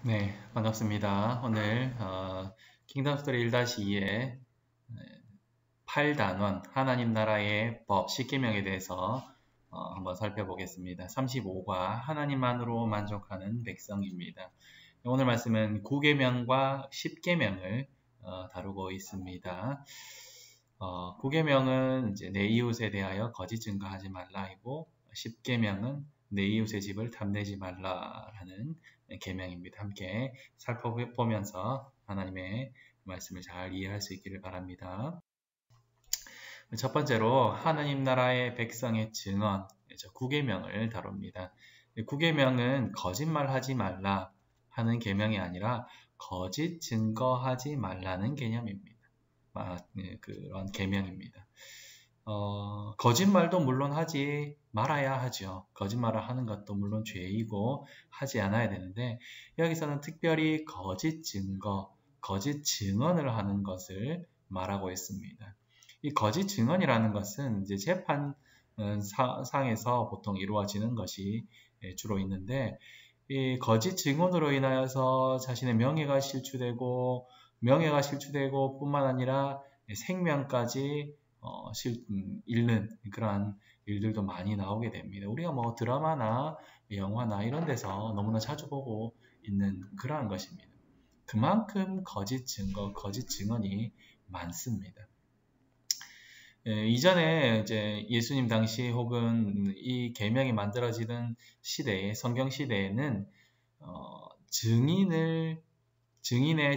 네, 반갑습니다. 오늘 킹덤 스토리 1-2의 8단원 하나님 나라의 법 10계명에 대해서 한번 살펴보겠습니다. 35과 하나님만으로 만족하는 백성입니다. 오늘 말씀은 9계명과 10계명을 다루고 있습니다. 9계명은 이제 내 이웃에 대하여 거짓 증거하지 말라이고 10계명은 내 이웃의 집을 탐내지 말라라는 계명입니다. 함께 살펴보면서 하나님의 말씀을 잘 이해할 수 있기를 바랍니다. 첫 번째로 하나님 나라의 백성의 증언, 9계명을 다룹니다. 9계명은 거짓말하지 말라 하는 계명이 아니라 거짓 증거하지 말라는 개념입니다. 그런 계명입니다. 거짓말도 물론 하지 말아야 하죠. 거짓말을 하는 것도 물론 죄이고 하지 않아야 되는데 여기서는 특별히 거짓 증거, 거짓 증언을 하는 것을 말하고 있습니다. 이 거짓 증언이라는 것은 이제 재판 상에서 보통 이루어지는 것이 주로 있는데 이 거짓 증언으로 인하여서 자신의 명예가 실추되고 뿐만 아니라 생명까지 잃는 그러한 일들도 많이 나오게 됩니다. 우리가 뭐 드라마나 영화나 이런 데서 너무나 자주 보고 있는 그러한 것입니다. 그만큼 거짓 증거, 거짓 증언이 많습니다. 이전에 이제 예수님 당시 혹은 이 계명이 만들어지는 시대에 성경 시대에는 증인의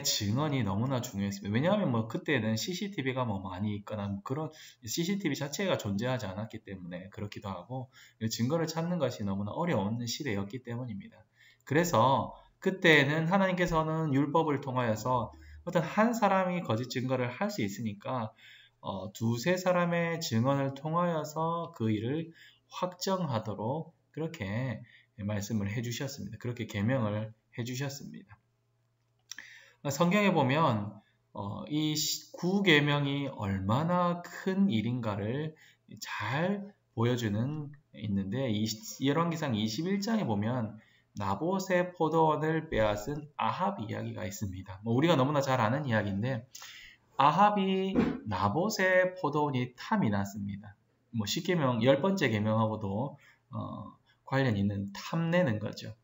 증언이 너무나 중요했습니다. 왜냐하면 뭐 그때는 CCTV가 뭐 많이 있거나 뭐 그런 CCTV 자체가 존재하지 않았기 때문에 그렇기도 하고 증거를 찾는 것이 너무나 어려운 시대였기 때문입니다. 그래서 그때는 하나님께서는 율법을 통하여서 어떤 한 사람이 거짓 증거를 할 수 있으니까 두세 사람의 증언을 통하여서 그 일을 확정하도록 그렇게 말씀을 해주셨습니다. 그렇게 계명을 해주셨습니다. 성경에 보면 이 9계명이 얼마나 큰 일인가를 잘 보여주는 있는데 열왕기상 21장에 보면 나봇의 포도원을 빼앗은 아합 이야기가 있습니다. 뭐 우리가 너무나 잘 아는 이야기인데 아합이 나봇의 포도원이 탐이 났습니다. 뭐 10계명 10번째 계명하고도 관련 있는 탐내는 거죠.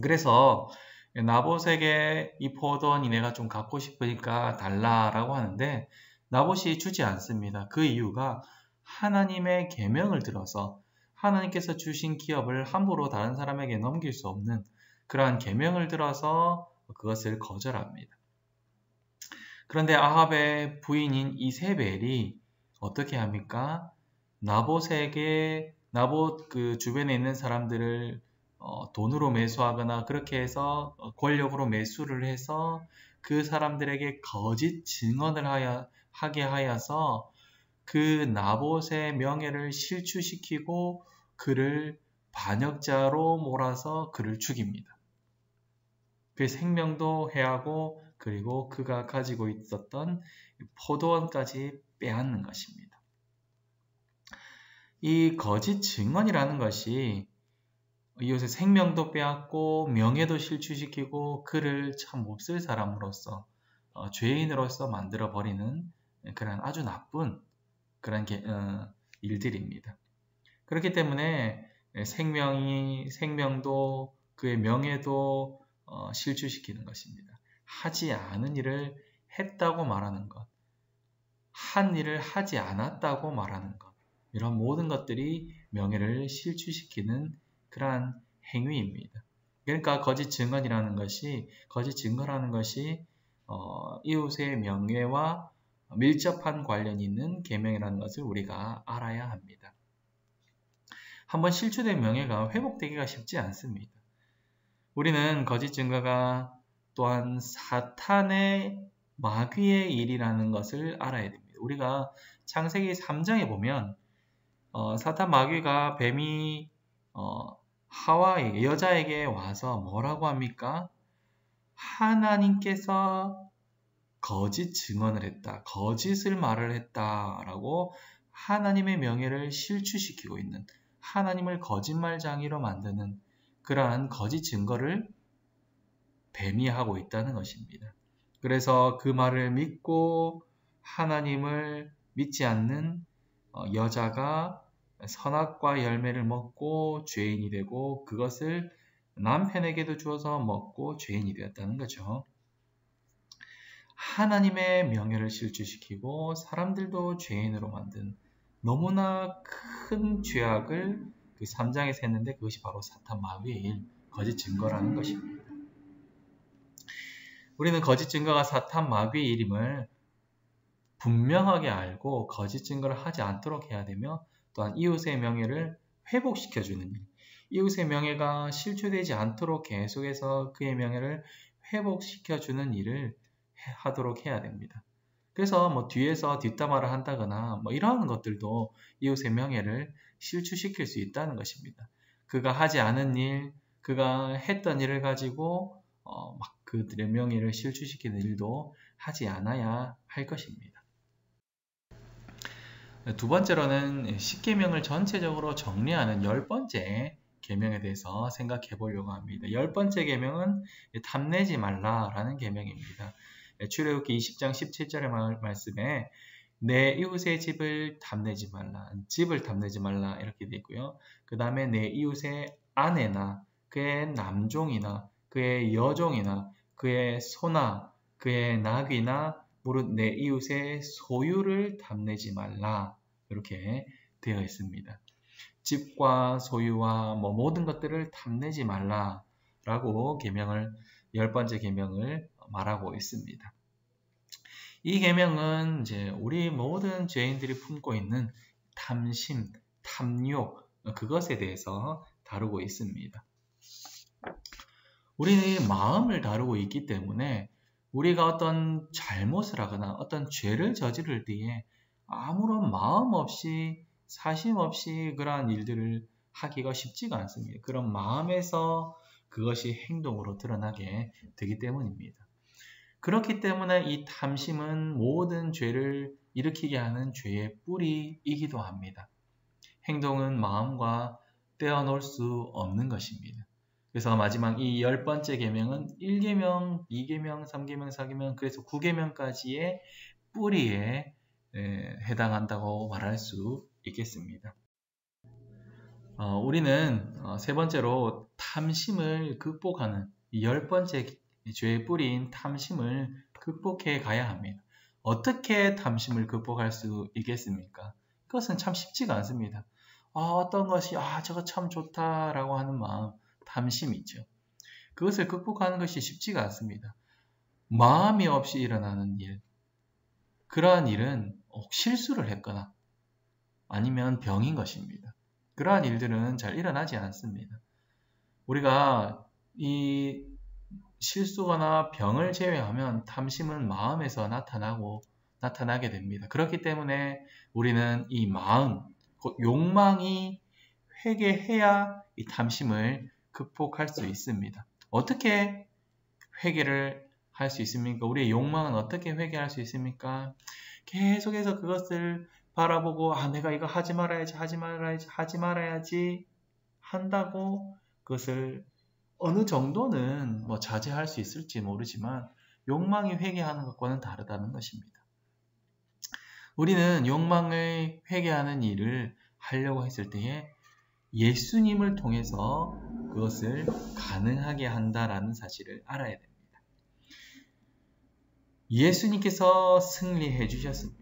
그래서 나봇에게 이 포도원이 내가 좀 갖고 싶으니까 달라라고 하는데 나봇이 주지 않습니다. 그 이유가 하나님의 계명을 들어서 하나님께서 주신 기업을 함부로 다른 사람에게 넘길 수 없는 그러한 계명을 들어서 그것을 거절합니다. 그런데 아합의 부인인 이세벨이 어떻게 합니까? 나봇 그 주변에 있는 사람들을 돈으로 매수하거나 그렇게 해서 권력으로 매수를 해서 그 사람들에게 거짓 증언을 하게 하여서 그 나봇의 명예를 실추시키고 그를 반역자로 몰아서 그를 죽입니다. 그의 생명도 해하고 그리고 그가 가지고 있었던 포도원까지 빼앗는 것입니다. 이 거짓 증언이라는 것이 이웃의 생명도 빼앗고 명예도 실추시키고 그를 참 몹쓸 사람으로서 죄인으로서 만들어버리는 그런 아주 나쁜 그런 일들입니다. 그렇기 때문에 생명도 그의 명예도 실추시키는 것입니다. 하지 않은 일을 했다고 말하는 것, 한 일을 하지 않았다고 말하는 것, 이런 모든 것들이 명예를 실추시키는 그러한 행위입니다. 그러니까 거짓 증거라는 것이 이웃의 명예와 밀접한 관련이 있는 계명이라는 것을 우리가 알아야 합니다. 한번 실추된 명예가 회복되기가 쉽지 않습니다. 우리는 거짓 증거가 또한 사탄의 마귀의 일이라는 것을 알아야 됩니다. 우리가 창세기 3장에 보면 사탄 마귀가 뱀이 하와에게 여자에게 와서 뭐라고 합니까? 하나님께서 거짓 증언을 했다. 거짓을 말을 했다라고 하나님의 명예를 실추시키고 있는 하나님을 거짓말장이로 만드는 그러한 거짓 증거를 뱀이 하고 있다는 것입니다. 그래서 그 말을 믿고 하나님을 믿지 않는 여자가 선악과 열매를 먹고 죄인이 되고 그것을 남편에게도 주어서 먹고 죄인이 되었다는 거죠. 하나님의 명예를 실추시키고 사람들도 죄인으로 만든 너무나 큰 죄악을 그 3장에서 했는데 그것이 바로 사탄 마귀의 일, 거짓 증거라는 것입니다. 우리는 거짓 증거가 사탄 마귀의 일임을 분명하게 알고 거짓 증거를 하지 않도록 해야 되며 또한 이웃의 명예를 회복시켜주는 일, 이웃의 명예가 실추되지 않도록 계속해서 그의 명예를 회복시켜주는 일을 하도록 해야 됩니다. 그래서 뭐 뒤에서 뒷담화를 한다거나 뭐 이러한 것들도 이웃의 명예를 실추시킬 수 있다는 것입니다. 그가 하지 않은 일, 그가 했던 일을 가지고 막 그들의 명예를 실추시키는 일도 하지 않아야 할 것입니다. 두 번째로는 십계명을 전체적으로 정리하는 10번째 계명에 대해서 생각해 보려고 합니다. 10번째 계명은 탐내지 말라라는 계명입니다. 출애굽기 20장 17절의 말씀에 내 이웃의 집을 탐내지 말라, 집을 탐내지 말라 이렇게 되어 있고요. 그 다음에 내 이웃의 아내나 그의 남종이나 그의 여종이나 그의 소나 그의 나귀나 무릇 내 이웃의 소유를 탐내지 말라 이렇게 되어 있습니다. 집과 소유와 모든 것들을 탐내지 말라라고 계명을 10번째 계명을 말하고 있습니다. 이 계명은 이제 우리 모든 죄인들이 품고 있는 탐심, 탐욕 그것에 대해서 다루고 있습니다. 우리는 마음을 다루고 있기 때문에 우리가 어떤 잘못을 하거나 어떤 죄를 저지를 때에 아무런 마음 없이 사심 없이 그러한 일들을 하기가 쉽지가 않습니다. 그런 마음에서 그것이 행동으로 드러나게 되기 때문입니다. 그렇기 때문에 이 탐심은 모든 죄를 일으키게 하는 죄의 뿌리이기도 합니다. 행동은 마음과 떼어놓을 수 없는 것입니다. 그래서 마지막 이 10번째 계명은 1계명, 2계명, 3계명, 4계명 그래서 9계명까지의 뿌리에 해당한다고 말할 수 있겠습니다. 우리는 세 번째로 탐심을 극복하는 이 10번째 죄의 뿌리인 탐심을 극복해 가야 합니다. 어떻게 탐심을 극복할 수 있겠습니까? 그것은 참 쉽지가 않습니다. 어떤 것이 저거 참 좋다라고 하는 마음, 탐심이죠. 그것을 극복하는 것이 쉽지가 않습니다. 마음이 없이 일어나는 일, 그러한 일은 실수를 했거나 아니면 병인 것입니다. 그러한 일들은 잘 일어나지 않습니다. 우리가 이 실수거나 병을 제외하면 탐심은 마음에서 나타나게 됩니다. 그렇기 때문에 우리는 이 마음, 곧 욕망이 회개해야 이 탐심을 극복할 수 있습니다. 어떻게 회개를 할 수 있습니까? 우리의 욕망은 어떻게 회개할 수 있습니까? 계속해서 그것을 바라보고 내가 이거 하지 말아야지 한다고 그것을 어느 정도는 자제할 수 있을지 모르지만 욕망이 회개하는 것과는 다르다는 것입니다. 우리는 욕망을 회개하는 일을 하려고 했을 때에 예수님을 통해서 그것을 가능하게 한다라는 사실을 알아야 됩니다. 예수님께서 승리해 주셨습니다.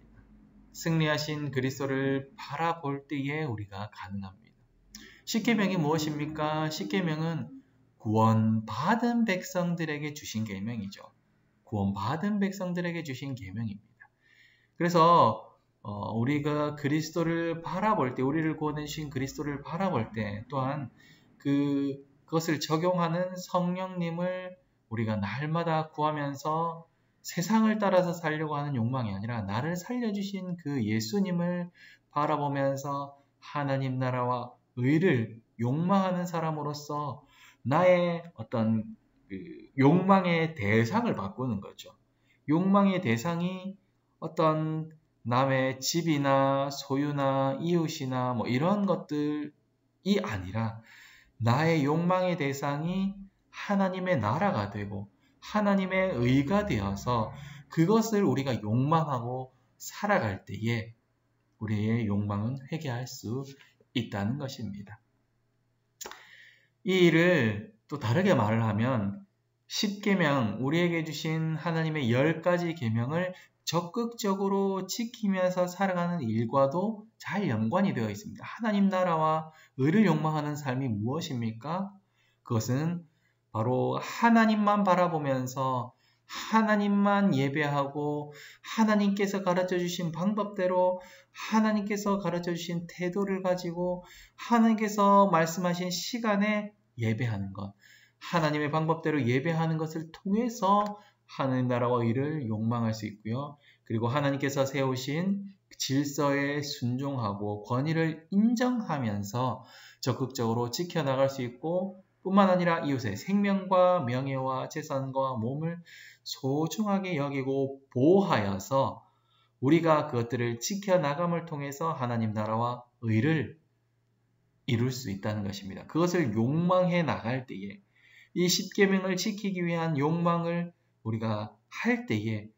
승리하신 그리스도를 바라볼 때에 우리가 가능합니다. 십계명이 무엇입니까? 십계명은 구원받은 백성들에게 주신 계명이죠. 구원받은 백성들에게 주신 계명입니다. 그래서 우리가 그리스도를 바라볼 때, 우리를 구원해 주신 그리스도를 바라볼 때 또한 그것을 적용하는 성령님을 우리가 날마다 구하면서 세상을 따라서 살려고 하는 욕망이 아니라 나를 살려주신 그 예수님을 바라보면서 하나님 나라와 의를 욕망하는 사람으로서 나의 어떤 욕망의 대상을 바꾸는 거죠. 욕망의 대상이 어떤 남의 집이나 소유나 이웃이나 이런 것들이 아니라 나의 욕망의 대상이 하나님의 나라가 되고 하나님의 의가 되어서 그것을 우리가 욕망하고 살아갈 때에 우리의 욕망은 회개할 수 있다는 것입니다. 이 일을 또 다르게 말을 하면 10계명, 우리에게 주신 하나님의 10가지 계명을 적극적으로 지키면서 살아가는 일과도 잘 연관이 되어 있습니다. 하나님 나라와 의를 욕망하는 삶이 무엇입니까? 그것은 바로 하나님만 바라보면서 하나님만 예배하고 하나님께서 가르쳐 주신 방법대로 하나님께서 가르쳐 주신 태도를 가지고 하나님께서 말씀하신 시간에 예배하는 것, 하나님의 방법대로 예배하는 것을 통해서 하나님 나라와 의를 욕망할 수 있고요. 그리고 하나님께서 세우신 질서에 순종하고 권위를 인정하면서 적극적으로 지켜나갈 수 있고 뿐만 아니라 이웃의 생명과 명예와 재산과 몸을 소중하게 여기고 보호하여서 우리가 그것들을 지켜나감을 통해서 하나님 나라와 의를 이룰 수 있다는 것입니다. 그것을 욕망해 나갈 때에 이 10계명을 지키기 위한 욕망을 우리가 할 때에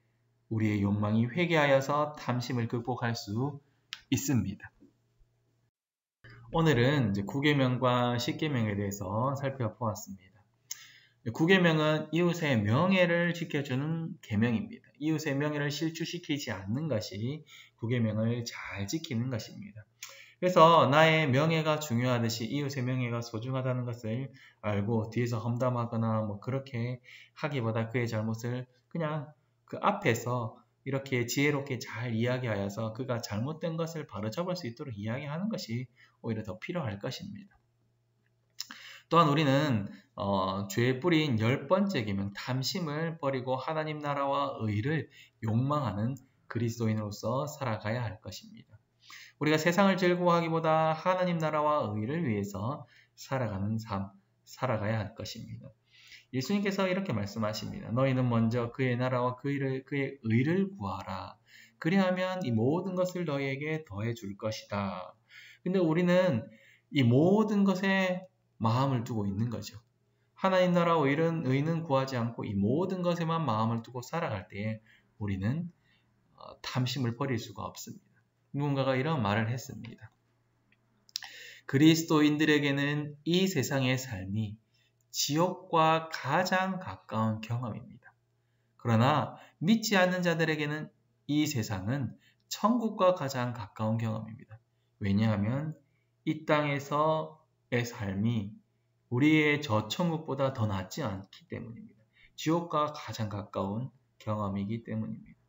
우리의 욕망이 회개하여서 탐심을 극복할 수 있습니다. 오늘은 이제 9계명과 10계명에 대해서 살펴보았습니다. 9계명은 이웃의 명예를 지켜주는 계명입니다. 이웃의 명예를 실추시키지 않는 것이 9계명을 잘 지키는 것입니다. 그래서 나의 명예가 중요하듯이 이웃의 명예가 소중하다는 것을 알고 뒤에서 험담하거나 뭐 그렇게 하기보다 그의 잘못을 그냥 그 앞에서 이렇게 지혜롭게 잘 이야기하여서 그가 잘못된 것을 바로잡을 수 있도록 이야기하는 것이 오히려 더 필요할 것입니다. 또한 우리는 죄의 뿌리인 10번째 계명 탐심을 버리고 하나님 나라와 의를 욕망하는 그리스도인으로서 살아가야 할 것입니다. 우리가 세상을 즐거워하기보다 하나님 나라와 의를 위해서 살아가는 삶, 살아가야 할 것입니다. 예수님께서 이렇게 말씀하십니다. 너희는 먼저 그의 나라와 그의 의를 구하라. 그리하면 이 모든 것을 너희에게 더해 줄 것이다. 근데 우리는 이 모든 것에 마음을 두고 있는 거죠. 하나님 나라와 의는 구하지 않고 이 모든 것에만 마음을 두고 살아갈 때에 우리는 탐심을 버릴 수가 없습니다. 누군가가 이런 말을 했습니다. 그리스도인들에게는 이 세상의 삶이 지옥과 가장 가까운 경험입니다. 그러나 믿지 않는 자들에게는 이 세상은 천국과 가장 가까운 경험입니다. 왜냐하면 이 땅에서의 삶이 우리의 저 천국보다 더 낫지 않기 때문입니다. 지옥과 가장 가까운 경험이기 때문입니다.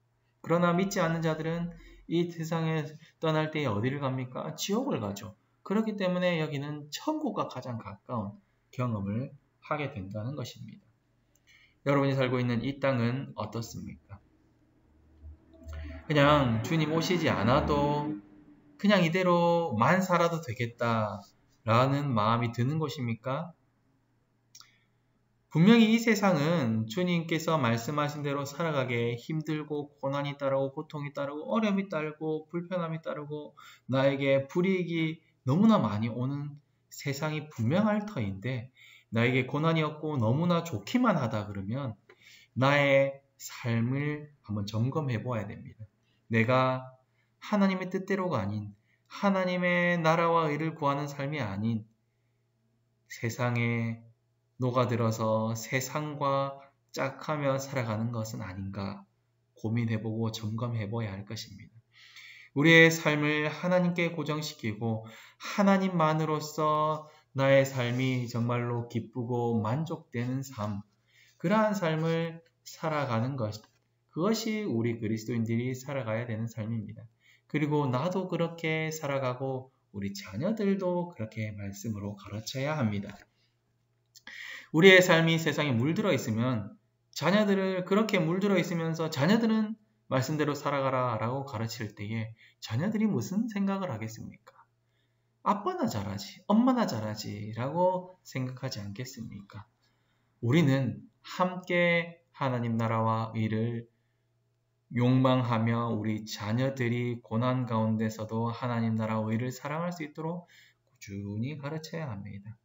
그러나 믿지 않는 자들은 이 세상에 떠날 때에 어디를 갑니까? 지옥을 가죠. 그렇기 때문에 여기는 천국과 가장 가까운 경험을 하게 된다는 것입니다. 여러분이 살고 있는 이 땅은 어떻습니까? 그냥 주님 오시지 않아도 그냥 이대로만 살아도 되겠다라는 마음이 드는 것입니까? 분명히 이 세상은 주님께서 말씀하신 대로 살아가기에 힘들고 고난이 따르고 고통이 따르고 어려움이 따르고 불편함이 따르고 나에게 불이익이 너무나 많이 오는 세상이 분명할 터인데 나에게 고난이 없고 너무나 좋기만 하다 그러면 나의 삶을 한번 점검해 보아야 됩니다. 내가 하나님의 뜻대로가 아닌 하나님의 나라와 의를 구하는 삶이 아닌 세상에 녹아들어서 세상과 짝하며 살아가는 것은 아닌가 고민해보고 점검해봐야 할 것입니다. 우리의 삶을 하나님께 고정시키고 하나님만으로서 나의 삶이 정말로 기쁘고 만족되는 삶, 그러한 삶을 살아가는 것, 그것이 우리 그리스도인들이 살아가야 되는 삶입니다. 그리고 나도 그렇게 살아가고 우리 자녀들도 그렇게 말씀으로 가르쳐야 합니다. 우리의 삶이 세상에 물들어 있으면 자녀들을 그렇게 물들어 있으면서 자녀들은 말씀대로 살아가라 라고 가르칠 때에 자녀들이 무슨 생각을 하겠습니까? 아빠나 잘하지, 엄마나 잘하지 라고 생각하지 않겠습니까? 우리는 함께 하나님 나라와 의를 욕망하며 우리 자녀들이 고난 가운데서도 하나님 나라와 의를 사랑할 수 있도록 꾸준히 가르쳐야 합니다.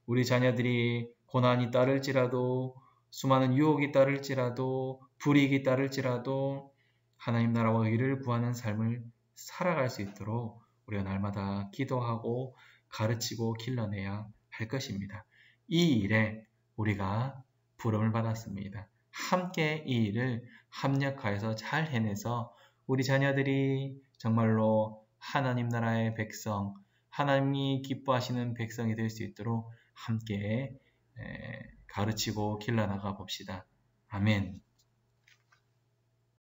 우리 자녀들이 고난이 따를지라도 수많은 유혹이 따를지라도 불이익이 따를지라도 하나님 나라와 의를 구하는 삶을 살아갈 수 있도록 우리가 날마다 기도하고 가르치고 길러내야 할 것입니다. 이 일에 우리가 부름을 받았습니다. 함께 이 일을 합력하여서 잘 해내서 우리 자녀들이 정말로 하나님 나라의 백성, 하나님이 기뻐하시는 백성이 될 수 있도록 함께 가르치고 길러나가 봅시다. 아멘.